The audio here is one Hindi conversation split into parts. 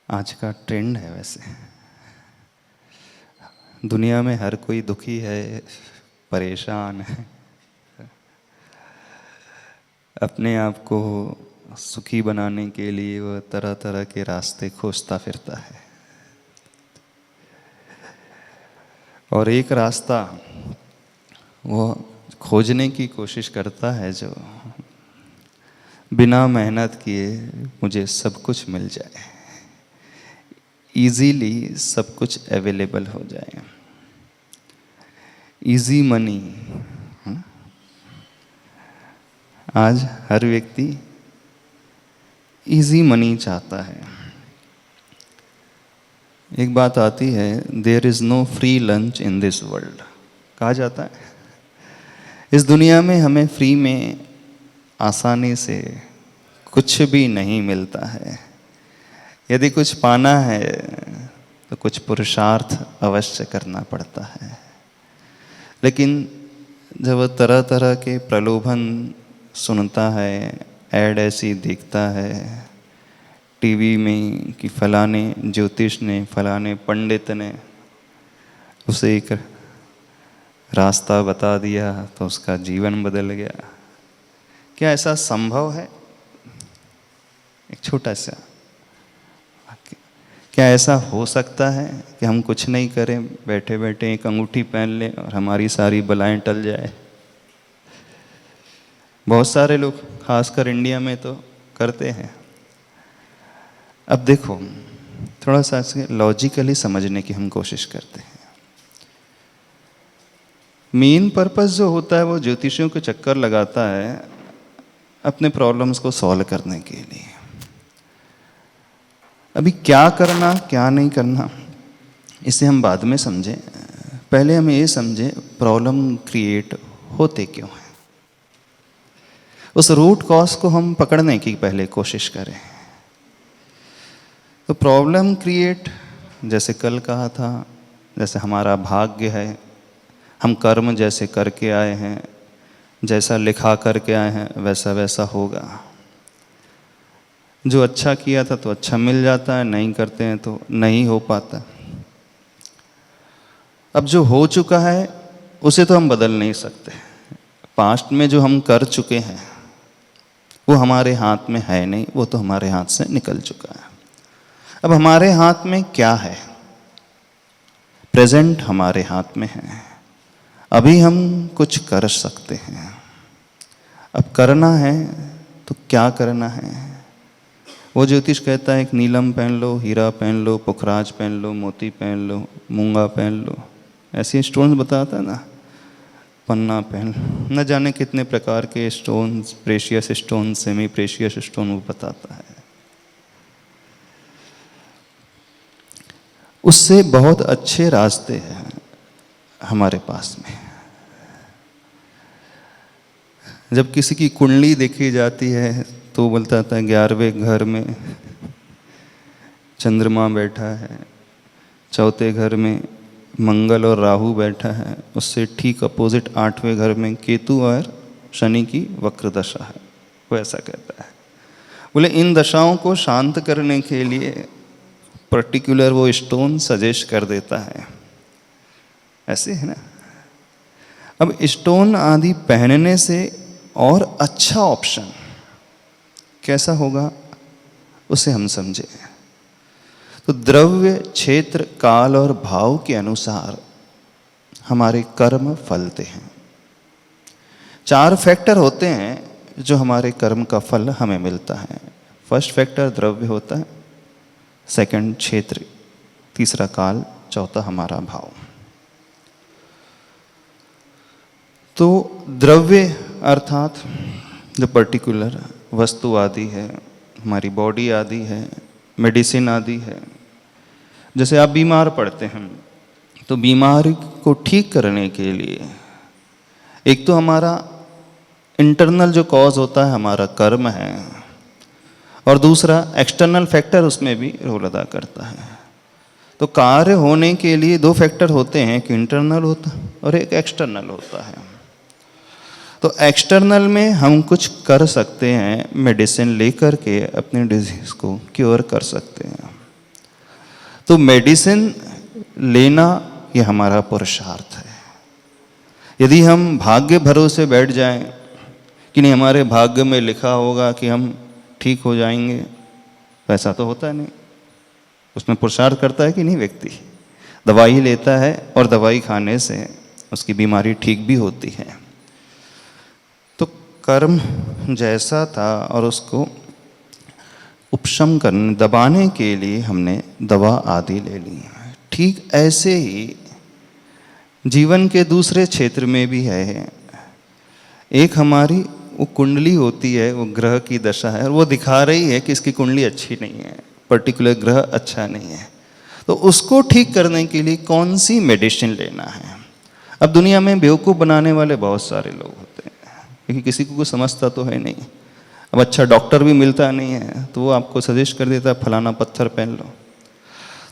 आज का ट्रेंड है वैसे। दुनिया में हर कोई दुखी है, परेशान है, अपने आप को सुखी बनाने के लिए वह तरह तरह के रास्ते खोजता फिरता है। और एक रास्ता वो खोजने की कोशिश करता है जो बिना मेहनत किए मुझे सब कुछ मिल जाए, इजीली सब कुछ अवेलेबल हो जाए, इजी मनी। आज हर व्यक्ति इजी मनी चाहता है। एक बात आती है, there is no free lunch in this world. कहा जाता है इस दुनिया में हमें फ्री में आसानी से कुछ भी नहीं मिलता है। यदि कुछ पाना है तो कुछ पुरुषार्थ अवश्य करना पड़ता है। लेकिन जब तरह तरह के प्रलोभन सुनता है, ऐड ऐसी देखता है टीवी में कि फलाने ज्योतिष ने, फलाने पंडित ने उसे एक रास्ता बता दिया तो उसका जीवन बदल गया। क्या ऐसा संभव है? एक छोटा सा, क्या ऐसा हो सकता है कि हम कुछ नहीं करें, बैठे बैठे एक अंगूठी पहन लें और हमारी सारी बलाएं टल जाए? बहुत सारे लोग खासकर इंडिया में तो करते हैं। अब देखो, थोड़ा सा लॉजिकली समझने की हम कोशिश करते हैं। मेन पर्पस जो होता है वो ज्योतिषियों को चक्कर लगाता है अपने प्रॉब्लम्स को सॉल्व करने के लिए। अभी क्या करना क्या नहीं करना इसे हम बाद में समझें। पहले हम ये समझें प्रॉब्लम क्रिएट होते क्यों हैं, उस रूट कॉज को हम पकड़ने की पहले कोशिश करें। तो प्रॉब्लम क्रिएट, जैसे कल कहा था, जैसे हमारा भाग्य है, हम कर्म जैसे करके आए हैं, जैसा लिखा करके आए हैं वैसा वैसा होगा। जो अच्छा किया था तो अच्छा मिल जाता है, नहीं करते हैं तो नहीं हो पाता। अब जो हो चुका है उसे तो हम बदल नहीं सकते। पास्ट में जो हम कर चुके हैं वो हमारे हाथ में है नहीं, वो तो हमारे हाथ से निकल चुका है। अब हमारे हाथ में क्या है? प्रेजेंट हमारे हाथ में है। अभी हम कुछ कर सकते हैं। अब करना है तो क्या करना है? वो ज्योतिष कहता है कि नीलम पहन लो, हीरा पहन लो, पुखराज पहन लो, मोती पहन लो, मूंगा पहन लो, ऐसे स्टोन्स बताता है ना, पन्ना पहन लो, न जाने कितने प्रकार के stones, precious stone, semi precious stone वो बताता है। उससे बहुत अच्छे रास्ते हैं हमारे पास में। जब किसी की कुंडली देखी जाती है तो बोलता था 11वें घर में चंद्रमा बैठा है, चौथे घर में मंगल और राहु बैठा है, उससे ठीक अपोजिट 8वें घर में केतु और शनि की वक्र दशा है। वो ऐसा कहता है। बोले इन दशाओं को शांत करने के लिए पर्टिकुलर वो स्टोन सजेस्ट कर देता है। ऐसे है ना। अब स्टोन आदि पहनने से और अच्छा ऑप्शन कैसा होगा उसे हम समझे। तो द्रव्य, क्षेत्र, काल और भाव के अनुसार हमारे कर्म फलते हैं। 4 फैक्टर होते हैं जो हमारे कर्म का फल हमें मिलता है। फर्स्ट फैक्टर द्रव्य होता है, सेकंड क्षेत्र, तीसरा काल, चौथा हमारा भाव। तो द्रव्य अर्थात जो पर्टिकुलर वस्तु आदि है, हमारी बॉडी आदि है, मेडिसिन आदि है। जैसे आप बीमार पड़ते हैं तो बीमारी को ठीक करने के लिए एक तो हमारा इंटरनल जो कॉज होता है हमारा कर्म है, और दूसरा एक्सटर्नल फैक्टर उसमें भी रोल अदा करता है। तो कार्य होने के लिए 2 फैक्टर होते हैं, एक इंटरनल होता है और एक एक्सटर्नल होता है। तो एक्सटर्नल में हम कुछ कर सकते हैं, मेडिसिन लेकर के अपने डिजीज को क्योर कर सकते हैं। तो मेडिसिन लेना ये हमारा पुरुषार्थ है। यदि हम भाग्य भरोसे बैठ जाएं कि नहीं हमारे भाग्य में लिखा होगा कि हम ठीक हो जाएंगे, तो ऐसा तो होता नहीं। उसमें पुरुषार्थ करता है कि नहीं व्यक्ति, दवाई लेता है और दवाई खाने से उसकी बीमारी ठीक भी होती है। तो कर्म जैसा था और उसको उपशम करने, दबाने के लिए हमने दवा आदि ले ली। ठीक ऐसे ही जीवन के दूसरे क्षेत्र में भी है। एक हमारी वो कुंडली होती है, वो ग्रह की दशा है और वो दिखा रही है कि इसकी कुंडली अच्छी नहीं है, पर्टिकुलर ग्रह अच्छा नहीं है। तो उसको ठीक करने के लिए कौन सी मेडिसिन लेना है। अब दुनिया में बेवकूफ़ बनाने वाले बहुत सारे लोग होते हैं, क्योंकि किसी को कुछ समझता तो है नहीं। अब अच्छा डॉक्टर भी मिलता नहीं है तो वो आपको सजेस्ट कर देता है फलाना पत्थर पहन लो।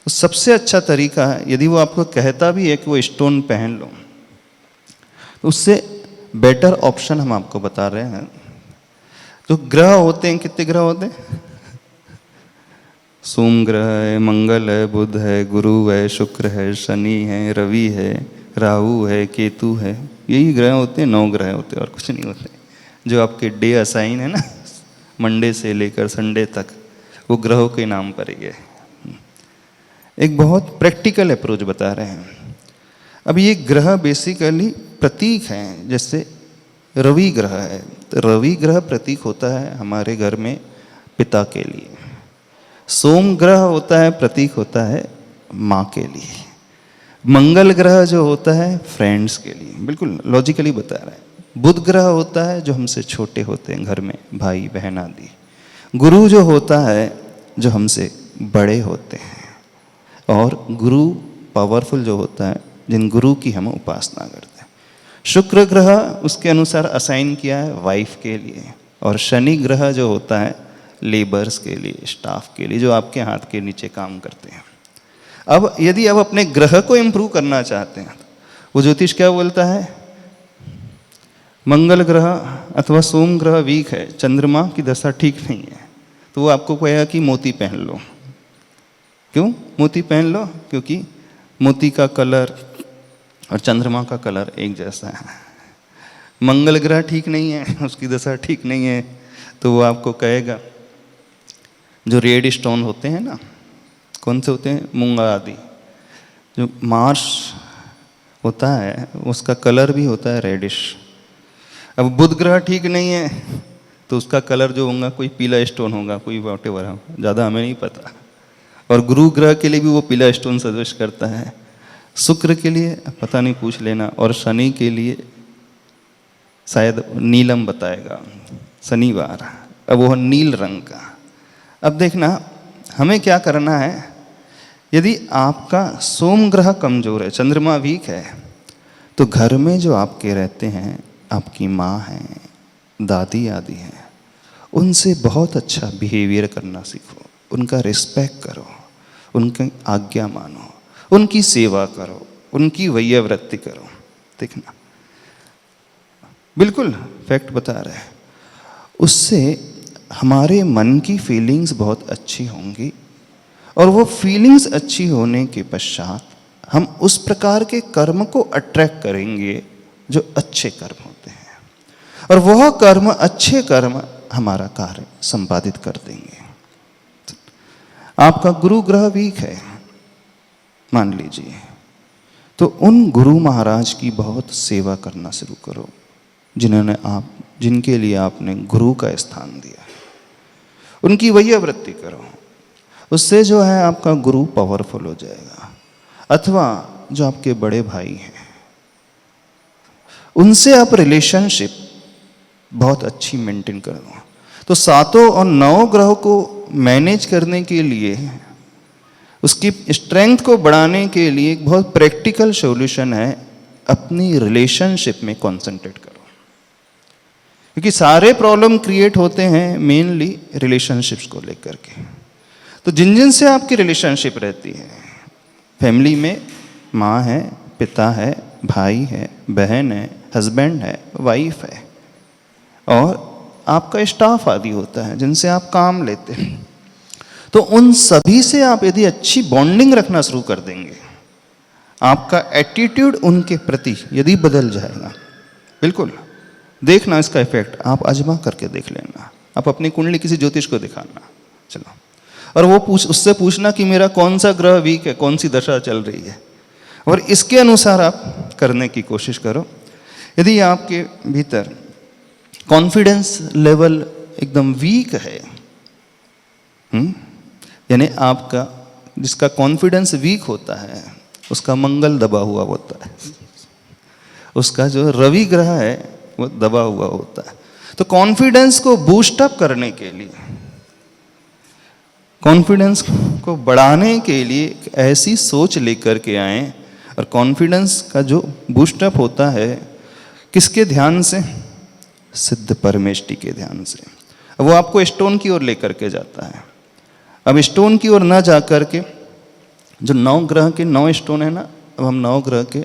तो सबसे अच्छा तरीका है, यदि वो आपको कहता भी है कि वो स्टोन पहन लो, तो उससे बेटर ऑप्शन हम आपको बता रहे हैं। तो ग्रह होते हैं, कितने ग्रह होते हैं? सोम ग्रह है, मंगल है, बुध है, गुरु है, शुक्र है, शनि है, रवि है, राहु है, केतु है। यही ग्रह होते हैं, 9 ग्रह होते हैं और कुछ नहीं होते। जो आपके डे असाइन है ना, मंडे से लेकर संडे तक, वो ग्रहों के नाम पर ही है। एक बहुत प्रैक्टिकल अप्रोच बता रहे हैं। अब ये ग्रह बेसिकली प्रतीक हैं। जैसे रवि ग्रह है, तो रवि ग्रह प्रतीक होता है हमारे घर में पिता के लिए। सोम ग्रह होता है, प्रतीक होता है माँ के लिए। मंगल ग्रह जो होता है फ्रेंड्स के लिए, बिल्कुल लॉजिकली बता रहे हैं। बुध ग्रह होता है जो हमसे छोटे होते हैं घर में, भाई बहन आदि। गुरु जो होता है जो हमसे बड़े होते हैं। और गुरु पावरफुल जो होता है जिन गुरु की हम उपासना करते हैं। शुक्र ग्रह उसके अनुसार असाइन किया है वाइफ के लिए। और शनि ग्रह जो होता है लेबर्स के लिए, स्टाफ के लिए, जो आपके हाथ के नीचे काम करते हैं। अब यदि आप अपने ग्रह को इम्प्रूव करना चाहते हैं, वो ज्योतिष क्या बोलता है? मंगल ग्रह अथवा सोम ग्रह वीक है, चंद्रमा की दशा ठीक नहीं है, तो वो आपको कहेगा कि मोती पहन लो। क्यों मोती पहन लो? क्योंकि मोती का कलर और चंद्रमा का कलर एक जैसा है। मंगल ग्रह ठीक नहीं है, उसकी दशा ठीक नहीं है, तो वो आपको कहेगा जो रेड स्टोन होते हैं ना, कौन से होते हैं? मूंगा आदि। जो मार्स होता है उसका कलर भी होता है रेडिश। अब बुध ग्रह ठीक नहीं है तो उसका कलर जो होगा कोई पीला स्टोन होगा, कोई वॉटेवर हो, ज़्यादा हमें नहीं पता। और गुरु ग्रह के लिए भी वो पीला स्टोन सजेस्ट करता है। शुक्र के लिए पता नहीं, पूछ लेना। और शनि के लिए शायद नीलम बताएगा, शनिवार। अब वो नील रंग का। अब देखना हमें क्या करना है। यदि आपका सोम ग्रह कमजोर है, चंद्रमा वीक है, तो घर में जो आपके रहते हैं, आपकी माँ हैं, दादी आदि हैं, उनसे बहुत अच्छा बिहेवियर करना सीखो। उनका रिस्पेक्ट करो, उनकी आज्ञा मानो, उनकी सेवा करो, उनकी वैयावृत्ति करो। देखना बिल्कुल फैक्ट बता रहे हैं। उससे हमारे मन की फीलिंग्स बहुत अच्छी होंगी और वो फीलिंग्स अच्छी होने के पश्चात हम उस प्रकार के कर्म को अट्रैक्ट करेंगे जो अच्छे कर्म होते हैं, और वह कर्म, अच्छे कर्म हमारा कार्य संपादित कर देंगे। आपका गुरु ग्रह वीक है मान लीजिए, तो उन गुरु महाराज की बहुत सेवा करना शुरू करो जिनके लिए आपने गुरु का स्थान दिया। उनकी वैयावृत्ति करो, उससे जो है आपका गुरु पावरफुल हो जाएगा। अथवा जो आपके बड़े भाई हैं उनसे आप रिलेशनशिप बहुत अच्छी मेंटेन करो। तो 7 और 9 ग्रहों को मैनेज करने के लिए, उसकी स्ट्रेंथ को बढ़ाने के लिए एक बहुत प्रैक्टिकल सॉल्यूशन है, अपनी रिलेशनशिप में कंसंट्रेट करो। क्योंकि सारे प्रॉब्लम क्रिएट होते हैं मेनली रिलेशनशिप्स को लेकर के। तो जिन जिन से आपकी रिलेशनशिप रहती है, फैमिली में माँ है, पिता है, भाई है, बहन है, हस्बैंड है, वाइफ है, और आपका स्टाफ आदि होता है जिनसे आप काम लेते हैं, तो उन सभी से आप यदि अच्छी बॉन्डिंग रखना शुरू कर देंगे, आपका एटीट्यूड उनके प्रति यदि बदल जाएगा, बिल्कुल देखना इसका इफेक्ट, आप आजमा करके देख लेना। आप अपनी कुंडली किसी ज्योतिष को दिखाना, चलो, और वो उससे पूछना कि मेरा कौन सा ग्रह वीक है, कौन सी दशा चल रही है, और इसके अनुसार आप करने की कोशिश करो। यदि आपके भीतर कॉन्फिडेंस लेवल एकदम वीक है, यानी आपका जिसका कॉन्फिडेंस वीक होता है उसका मंगल दबा हुआ होता है, उसका जो रवि ग्रह है वो दबा हुआ होता है। तो कॉन्फिडेंस को बूस्ट अप करने के लिए, कॉन्फिडेंस को बढ़ाने के लिए एक ऐसी सोच लेकर के आए, और कॉन्फिडेंस का जो बूस्ट अप होता है किसके ध्यान से? सिद्ध परमेष्टि के ध्यान से। अब वो आपको स्टोन की ओर लेकर के जाता है। अब स्टोन की ओर ना जा कर के, जो 9 ग्रह के 9 स्टोन है ना, अब हम 9 ग्रह के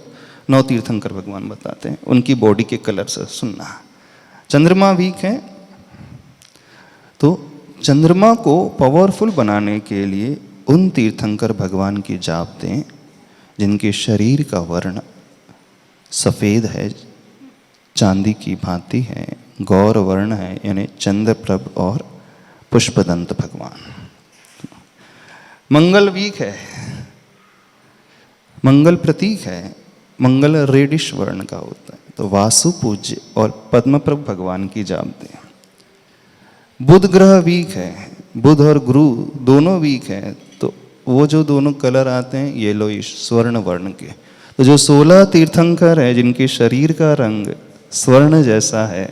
9 तीर्थंकर भगवान बताते हैं, उनकी बॉडी के कलर से सुनना। चंद्रमा वीक है तो चंद्रमा को पावरफुल बनाने के लिए उन तीर्थंकर भगवान की जाप दें जिनके शरीर का वर्ण सफ़ेद है, चांदी की भांति है, गौर वर्ण है, यानी चंद्रप्रभ और पुष्पदंत भगवान। मंगल वीक है, मंगल प्रतीक है, मंगल रेडिश वर्ण का होता है, तो वासु पूज्य और पद्मप्रभ भगवान की जाप दें। बुध ग्रह वीक है, बुध और गुरु दोनों वीक है, तो वो जो दोनों कलर आते हैं येलोइश स्वर्ण वर्ण के, तो जो 16 तीर्थंकर है जिनके शरीर का रंग स्वर्ण जैसा है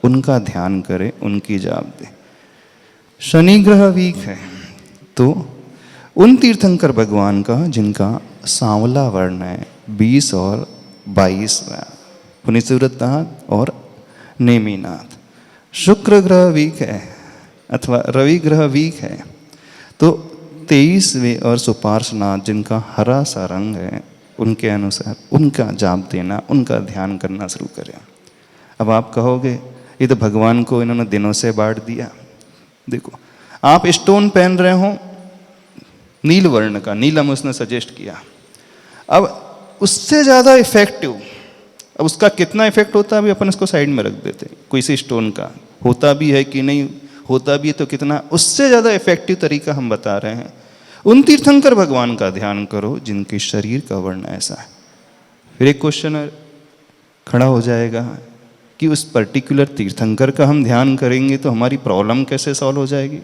उनका ध्यान करें, उनकी जाप दें। शनि ग्रह वीक है तो उन तीर्थंकर भगवान का जिनका सांवला वर्ण है 20 और 22 पुनिसुरतनाथ और नेमिनाथ। शुक्र ग्रह वीक है अथवा रवि ग्रह वीक है तो 23वें और सुपार्श्वनाथ जिनका हरा सा रंग है उनके अनुसार उनका जाप देना, उनका ध्यान करना शुरू करें। अब आप कहोगे ये तो भगवान को इन्होंने दिनों से बांट दिया। देखो, आप स्टोन पहन रहे हो नील वर्ण का, नीलम उसने सजेस्ट किया। अब उससे ज़्यादा इफेक्टिव, अब उसका कितना इफेक्ट होता है अभी अपन इसको साइड में रख देते, कोई सी स्टोन का होता भी है कि नहीं होता भी है तो कितना, उससे ज़्यादा इफेक्टिव तरीका हम बता रहे हैं। उन तीर्थंकर भगवान का ध्यान करो जिनके शरीर का वर्ण ऐसा है। फिर एक क्वेश्चन खड़ा हो जाएगा कि उस पर्टिकुलर तीर्थंकर का हम ध्यान करेंगे तो हमारी प्रॉब्लम कैसे सॉल्व हो जाएगी?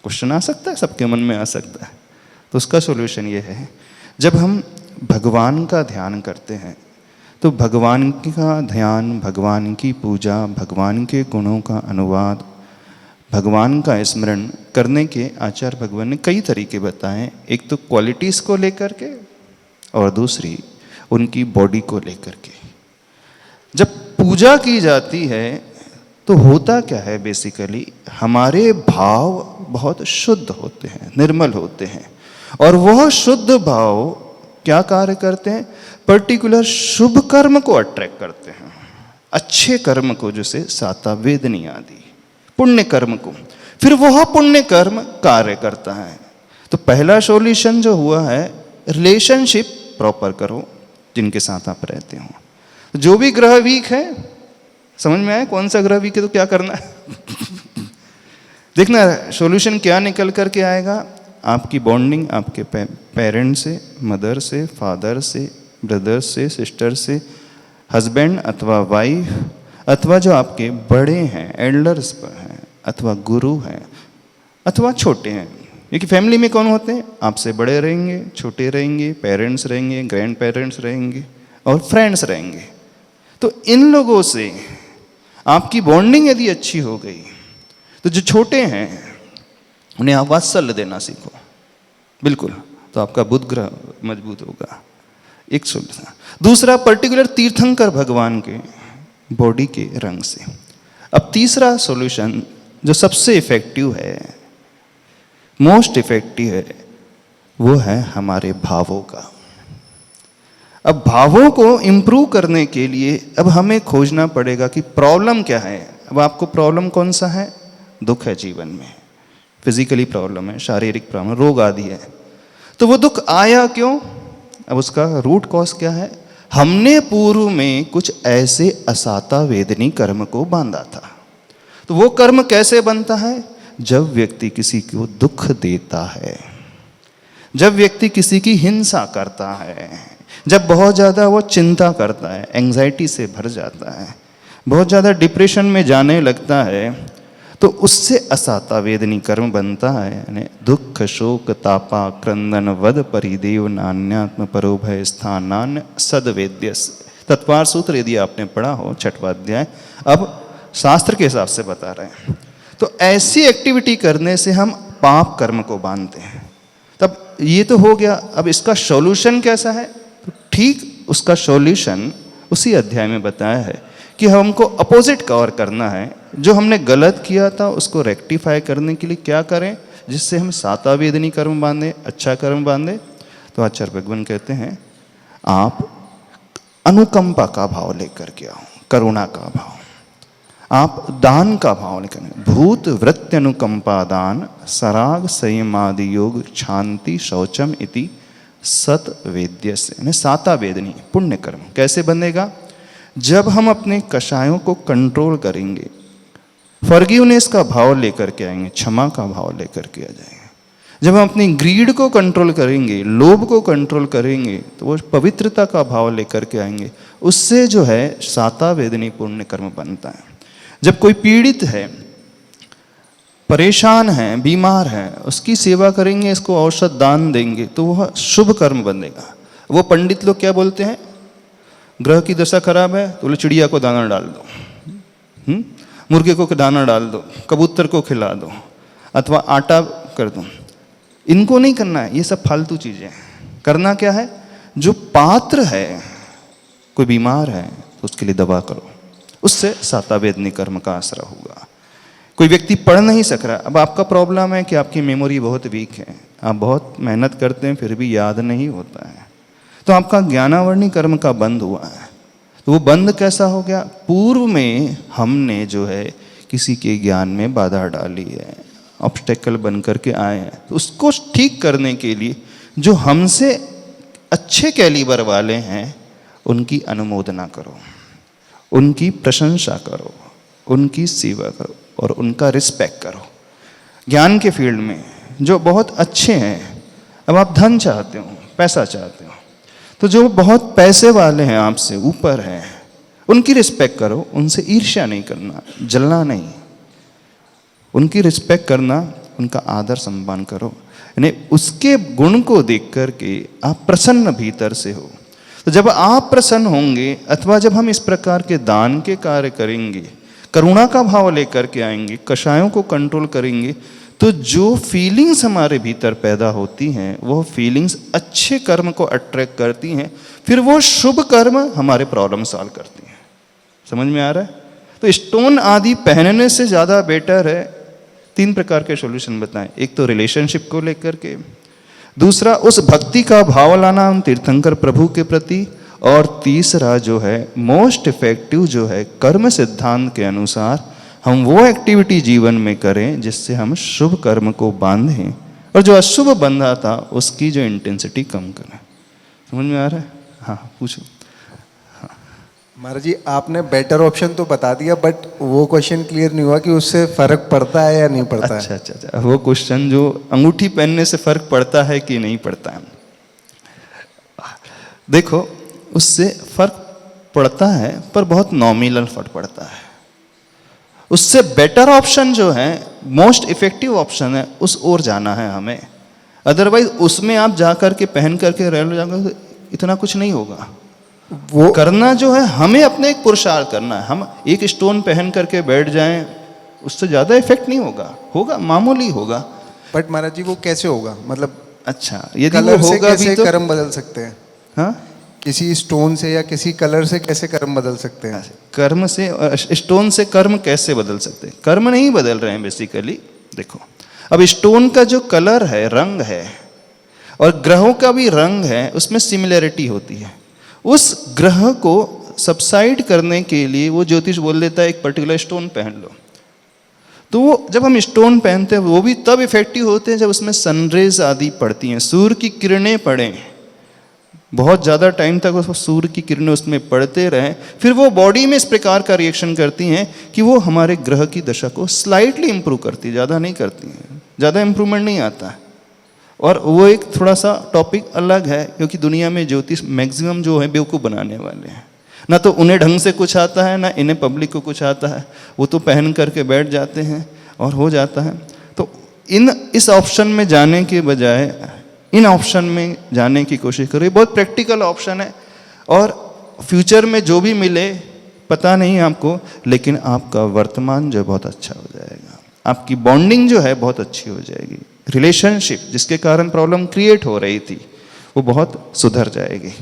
क्वेश्चन आ सकता है, सबके मन में आ सकता है। तो उसका सॉल्यूशन ये है, जब हम भगवान का ध्यान करते हैं तो भगवान का ध्यान, भगवान की पूजा, भगवान के गुणों का अनुवाद, भगवान का स्मरण करने के आचार्य भगवान ने कई तरीके बताए। एक तो क्वालिटीज़ को लेकर के और दूसरी उनकी बॉडी को लेकर के। जब पूजा की जाती है तो होता क्या है, बेसिकली हमारे भाव बहुत शुद्ध होते हैं, निर्मल होते हैं, और वह शुद्ध भाव क्या कार्य करते हैं? पर्टिकुलर शुभ कर्म को अट्रैक्ट करते हैं, अच्छे कर्म को, जैसे साता वेदनी आदि पुण्य कर्म को। फिर वह पुण्य कर्म कार्य करता है। तो पहला सॉल्यूशन जो हुआ है, रिलेशनशिप प्रॉपर करो जिनके साथ आप रहते हो। जो भी ग्रह वीक है, समझ में आया कौन सा ग्रह वीक है तो क्या करना है? देखना सॉल्यूशन क्या निकल करके आएगा। आपकी बॉन्डिंग आपके पेरेंट्स से, मदर से, फादर से, ब्रदर से, सिस्टर से, हस्बैंड अथवा वाइफ, अथवा जो आपके बड़े हैं, एल्डर्स पर हैं, अथवा गुरु हैं, अथवा छोटे हैं। क्योंकि फैमिली में कौन होते हैं? आपसे बड़े रहेंगे, छोटे रहेंगे, पेरेंट्स रहेंगे, ग्रैंड पेरेंट्स रहेंगे और फ्रेंड्स रहेंगे। तो इन लोगों से आपकी बॉन्डिंग यदि अच्छी हो गई तो जो छोटे हैं उन्हें आप वात्सल्य देना सीखो, बिल्कुल, तो आपका बुध ग्रह मजबूत होगा। एक सोल्यूशन। दूसरा, पर्टिकुलर तीर्थंकर भगवान के बॉडी के रंग से। अब तीसरा सॉल्यूशन जो सबसे इफेक्टिव है, मोस्ट इफेक्टिव है, वो है हमारे भावों का। अब भावों को इम्प्रूव करने के लिए अब हमें खोजना पड़ेगा कि प्रॉब्लम क्या है। अब आपको प्रॉब्लम कौन सा है? दुख है जीवन में, फिजिकली प्रॉब्लम है, शारीरिक प्रॉब्लम, रोग आदि है, तो वो दुख आया क्यों? अब उसका रूट कॉज क्या है? हमने पूर्व में कुछ ऐसे असाता वेदनी कर्म को बांधा था। तो वो कर्म कैसे बनता है? जब व्यक्ति किसी को दुख देता है, जब व्यक्ति किसी की हिंसा करता है, जब बहुत ज़्यादा वो चिंता करता है, एंग्जाइटी से भर जाता है, बहुत ज़्यादा डिप्रेशन में जाने लगता है, तो उससे असाता वेदनी कर्म बनता है। यानी दुख शोक तापा क्रंदन वद परिदेव नान्यात्म परोभय स्थानान्य सदवेद्य। तत्वार सूत्र यदि आपने पढ़ा हो 6वां अध्याय, अब शास्त्र के हिसाब से बता रहे हैं। तो ऐसी एक्टिविटी करने से हम पाप कर्म को बांधते हैं। तब ये तो हो गया, अब इसका सॉल्यूशन कैसा है? तो ठीक उसका सॉल्यूशन उसी अध्याय में बताया है कि हमको अपोजिट कवर करना है। जो हमने गलत किया था उसको रेक्टिफाई करने के लिए क्या करें, जिससे हम साता वेदनी कर्म बांधे, अच्छा कर्म बांधे। तो आचार्य भगवान कहते हैं आप अनुकंपा का भाव लेकर के आओ, करुणा का भाव, आप दान का भाव लेकर, भूत वृत्ति अनुकंपा दान सराग संयमादि योग शांति शौचम इति सत वेद्य से। साता वेदनी पुण्य कर्म कैसे बनेगा? जब हम अपने कषायों को कंट्रोल करेंगे, फॉरगिवनेस का भाव लेकर के आएंगे, क्षमा का भाव लेकर के आ जाएंगे, जब हम अपनी ग्रीड को कंट्रोल करेंगे, लोभ को कंट्रोल करेंगे, तो वो पवित्रता का भाव लेकर के आएंगे, उससे जो है साता वेदनी पुण्य कर्म बनता है। जब कोई पीड़ित है, परेशान है, बीमार है, उसकी सेवा करेंगे, इसको औषध दान देंगे, तो वह शुभ कर्म बनेगा। वो पंडित लोग क्या बोलते हैं? ग्रह की दशा खराब है तो बोले चिड़िया को दाना डाल दो, मुर्गे को दाना डाल दो, कबूतर को खिला दो, अथवा आटा कर दो। इनको नहीं करना है, ये सब फालतू चीज़ें हैं। करना क्या है? जो पात्र है, कोई बीमार है तो उसके लिए दवा करो, उससे साता वेदनी कर्म का असर होगा। कोई व्यक्ति पढ़ नहीं सक रहा, अब आपका प्रॉब्लम है कि आपकी मेमोरी बहुत वीक है, आप बहुत मेहनत करते हैं फिर भी याद नहीं होता है, तो आपका ज्ञानावर्णी कर्म का बंद हुआ है। तो वो बंद कैसा हो गया? पूर्व में हमने जो है किसी के ज्ञान में बाधा डाली है, ऑब्स्टेकल बन करके आए हैं। तो उसको ठीक करने के लिए जो हमसे अच्छे कैलिबर वाले हैं उनकी अनुमोदना करो, उनकी प्रशंसा करो, उनकी सेवा करो और उनका रिस्पेक्ट करो। ज्ञान के फील्ड में जो बहुत अच्छे हैं, अब आप धन चाहते हो, पैसा चाहते हो, तो जो बहुत पैसे वाले हैं, आपसे ऊपर हैं, उनकी रिस्पेक्ट करो, उनसे ईर्ष्या नहीं करना, जलना नहीं, उनकी रिस्पेक्ट करना, उनका आदर सम्मान करो। यानी उसके गुण को देख करके आप प्रसन्न भीतर से हो। तो जब आप प्रसन्न होंगे, अथवा जब हम इस प्रकार के दान के कार्य करेंगे, करुणा का भाव लेकर के आएंगे, कषायों को कंट्रोल करेंगे, तो जो फीलिंग्स हमारे भीतर पैदा होती हैं वो फीलिंग्स अच्छे कर्म को अट्रैक्ट करती हैं, फिर वो शुभ कर्म हमारे प्रॉब्लम सॉल्व करती हैं। समझ में आ रहा है? तो स्टोन आदि पहनने से ज़्यादा बेटर है। 3 प्रकार के सॉल्यूशन बताएं। एक तो रिलेशनशिप को लेकर के, दूसरा उस भक्ति का भाव लाना हम तीर्थंकर प्रभु के प्रति, और तीसरा जो है मोस्ट इफेक्टिव जो है कर्म सिद्धांत के अनुसार हम वो एक्टिविटी जीवन में करें जिससे हम शुभ कर्म को बांधें, और जो अशुभ बंधा था उसकी जो इंटेंसिटी कम करें। समझ में आ रहा है? हाँ पूछो। महाराज जी, आपने बेटर ऑप्शन तो बता दिया, बट वो क्वेश्चन क्लियर नहीं हुआ कि उससे फर्क पड़ता है या नहीं पड़ता है। अच्छा, वो क्वेश्चन जो अंगूठी पहनने से फर्क पड़ता है कि नहीं पड़ता है। देखो, उससे फर्क पड़ता है पर बहुत नॉमिनल फर्क पड़ता है। उससे बेटर ऑप्शन जो है, मोस्ट इफेक्टिव ऑप्शन है, उस ओर जाना है हमें। अदरवाइज उसमें आप जा करके पहन करके रह लो जाकर, इतना कुछ नहीं होगा। वो करना जो है हमें अपने एक पुरुषार्थ करना है। हम एक स्टोन पहन करके बैठ जाएं, उससे ज़्यादा इफेक्ट नहीं होगा, होगा मामूली होगा। बट महाराज जी वो कैसे होगा? मतलब अच्छा, यदि वो होगा भी तो कर्म बदल सकते हैं। हाँ, किसी स्टोन से या किसी कलर से कैसे कर्म बदल सकते हैं? कर्म से, स्टोन से कर्म कैसे बदल सकते हैं? कर्म नहीं बदल रहे हैं बेसिकली। देखो, अब स्टोन का जो कलर है, रंग है, और ग्रहों का भी रंग है, उसमें सिमिलरिटी होती है। उस ग्रह को सबसाइड करने के लिए वो ज्योतिष बोल देता है एक पर्टिकुलर स्टोन पहन लो। तो वो जब हम स्टोन पहनते हैं वो भी तब इफेक्टिव होते हैं जब उसमें सनरेज आदि पड़ती हैं, सूर्य की किरणें पड़ें, बहुत ज़्यादा टाइम तक उस सूर्य की किरणें उसमें पड़ते रहें, फिर वो बॉडी में इस प्रकार का रिएक्शन करती हैं कि वो हमारे ग्रह की दशा को स्लाइटली इम्प्रूव करती है, ज़्यादा नहीं करती हैं, ज़्यादा इम्प्रूवमेंट नहीं आता है। और वो एक थोड़ा सा टॉपिक अलग है, क्योंकि दुनिया में ज्योतिष मैक्सिमम जो है बेवकूफ़ बनाने वाले हैं, ना तो उन्हें ढंग से कुछ आता है ना इन्हें पब्लिक को कुछ आता है, वो तो पहन करके बैठ जाते हैं और हो जाता है। तो इस ऑप्शन में जाने के बजाय इन ऑप्शन में जाने की कोशिश करो, ये बहुत प्रैक्टिकल ऑप्शन है और फ्यूचर में जो भी मिले पता नहीं आपको, लेकिन आपका वर्तमान जो है बहुत अच्छा हो जाएगा, आपकी बॉन्डिंग जो है बहुत अच्छी हो जाएगी, रिलेशनशिप जिसके कारण प्रॉब्लम क्रिएट हो रही थी वो बहुत सुधर जाएगी,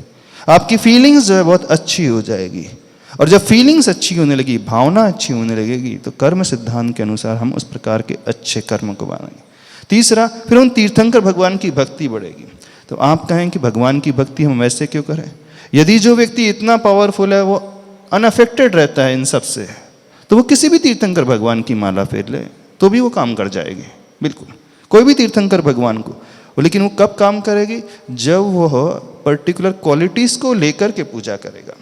आपकी फीलिंग्स जो है बहुत अच्छी हो जाएगी। और जब फीलिंग्स अच्छी होने लगी, भावना अच्छी होने लगेगी, तो कर्म सिद्धांत के अनुसार हम उस प्रकार के अच्छे कर्म को बनाएंगे। तीसरा, फिर उन तीर्थंकर भगवान की भक्ति बढ़ेगी। तो आप कहें कि भगवान की भक्ति हम वैसे क्यों करें? यदि जो व्यक्ति इतना पावरफुल है वो अनअफेक्टेड रहता है इन सब से, तो वो किसी भी तीर्थंकर भगवान की माला फेर ले तो भी वो काम कर जाएगी, बिल्कुल कोई भी तीर्थंकर भगवान को। लेकिन वो कब काम करेगी? जब वह पर्टिकुलर क्वालिटीज़ को लेकर के पूजा करेगा।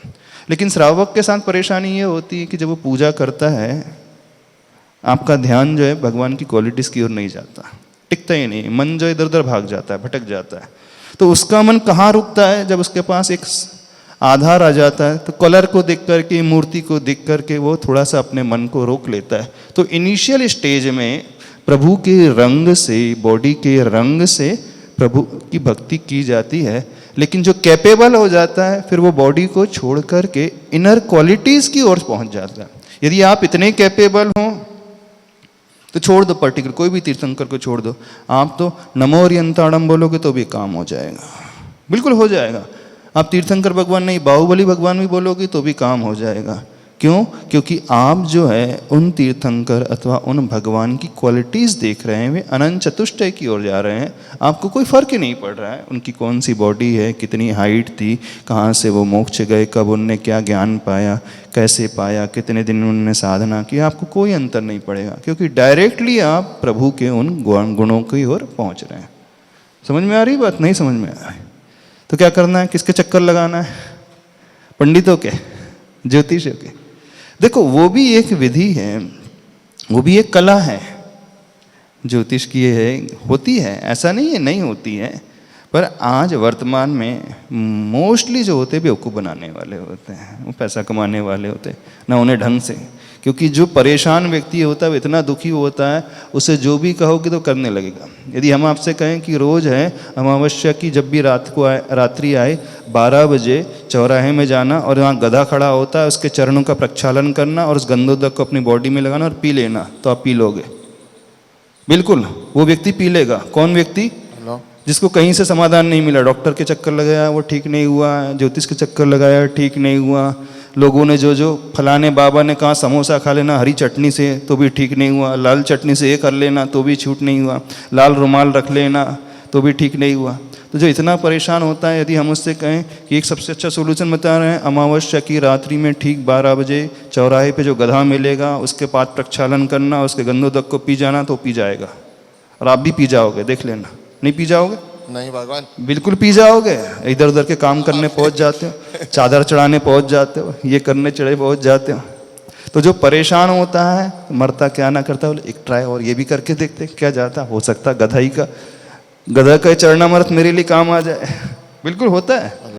लेकिन श्रावक के साथ परेशानी ये होती है कि जब वो पूजा करता है, आपका ध्यान जो है भगवान की क्वालिटीज़ की ओर नहीं जाता, टिकता ही नहीं, मन जो इधर उधर भाग जाता है, भटक जाता है। तो उसका मन कहाँ रुकता है? जब उसके पास एक आधार आ जाता है, तो कलर को देख करके, मूर्ति को देख करके वो थोड़ा सा अपने मन को रोक लेता है। तो इनिशियल स्टेज में प्रभु के रंग से, बॉडी के रंग से प्रभु की भक्ति की जाती है। लेकिन जो कैपेबल हो जाता है फिर वो बॉडी को छोड़ करके इनर क्वालिटीज़ की ओर पहुंच जाता है। यदि आप इतने कैपेबल हों तो छोड़ दो, पर्टिकुलर कोई भी तीर्थंकर को छोड़ दो, आप तो नमो ओरियंताणम बोलोगे तो भी काम हो जाएगा, बिल्कुल हो जाएगा। आप तीर्थंकर भगवान नहीं, बाहुबली भगवान भी बोलोगे तो भी काम हो जाएगा। क्यों? क्योंकि आप जो है उन तीर्थंकर अथवा उन भगवान की क्वालिटीज़ देख रहे हैं, वे अनंत चतुष्टय की ओर जा रहे हैं। आपको कोई फर्क ही नहीं पड़ रहा है उनकी कौन सी बॉडी है, कितनी हाइट थी, कहाँ से वो मोक्ष गए, कब उनने क्या ज्ञान पाया, कैसे पाया, कितने दिन उन्होंने साधना की, आपको कोई अंतर नहीं पड़ेगा, क्योंकि डायरेक्टली आप प्रभु के उन गुणों की ओर पहुँच रहे हैं। समझ में आ रही बात? नहीं समझ में आ रही तो क्या करना है? किसके चक्कर लगाना है? पंडितों के, ज्योतिषियों के? देखो वो भी एक विधि है, वो भी एक कला है, ज्योतिष की है, होती है, ऐसा नहीं है नहीं होती है। पर आज वर्तमान में मोस्टली जो होते हैं बेवकूफ़ बनाने वाले होते हैं, वो पैसा कमाने वाले होते हैं, ना उन्हें ढंग से। क्योंकि जो परेशान व्यक्ति होता है वो इतना दुखी होता है, उसे जो भी कहोगे तो करने लगेगा। यदि हम आपसे कहें कि रोज़ है अमावस्या की जब भी रात्रि आए 12 बजे चौराहे में जाना और वहाँ गधा खड़ा होता है, उसके चरणों का प्रक्षालन करना और उस गंधोदक को अपनी बॉडी में लगाना और पी लेना, तो आप पी लोगे, बिल्कुल वो व्यक्ति पी लेगा। कौन व्यक्ति? जिसको कहीं से समाधान नहीं मिला, डॉक्टर के चक्कर लगाया वो ठीक नहीं हुआ, ज्योतिष के चक्कर लगाया ठीक नहीं हुआ, लोगों ने जो फलाने बाबा ने कहा समोसा खा लेना हरी चटनी से तो भी ठीक नहीं हुआ, लाल चटनी से ये कर लेना तो भी छूट नहीं हुआ, लाल रुमाल रख लेना तो भी ठीक नहीं हुआ। तो जो इतना परेशान होता है, यदि हम उससे कहें कि एक सबसे अच्छा सोल्यूशन बता रहे हैं, अमावस्या की रात्रि में ठीक 12 बजे चौराहे पे जो गधा मिलेगा उसके पाद प्रक्षालन करना, उसके गंधोदक को पी जाना, तो पी जाएगा। और आप भी पी जाओगे, देख लेना। नहीं पी जाओगे? नहीं भगवान, बिल्कुल पी जाओगे। इधर उधर के काम करने पहुंच जाते हो, चादर चढ़ाने पहुंच जाते हो, ये करने चढ़े पहुंच जाते हो। तो जो परेशान होता है, मरता क्या ना करता, बोले एक ट्राई और ये भी करके देखते क्या जाता, हो सकता गधा का चरणामृत मेरे लिए काम आ जाए। बिल्कुल होता है।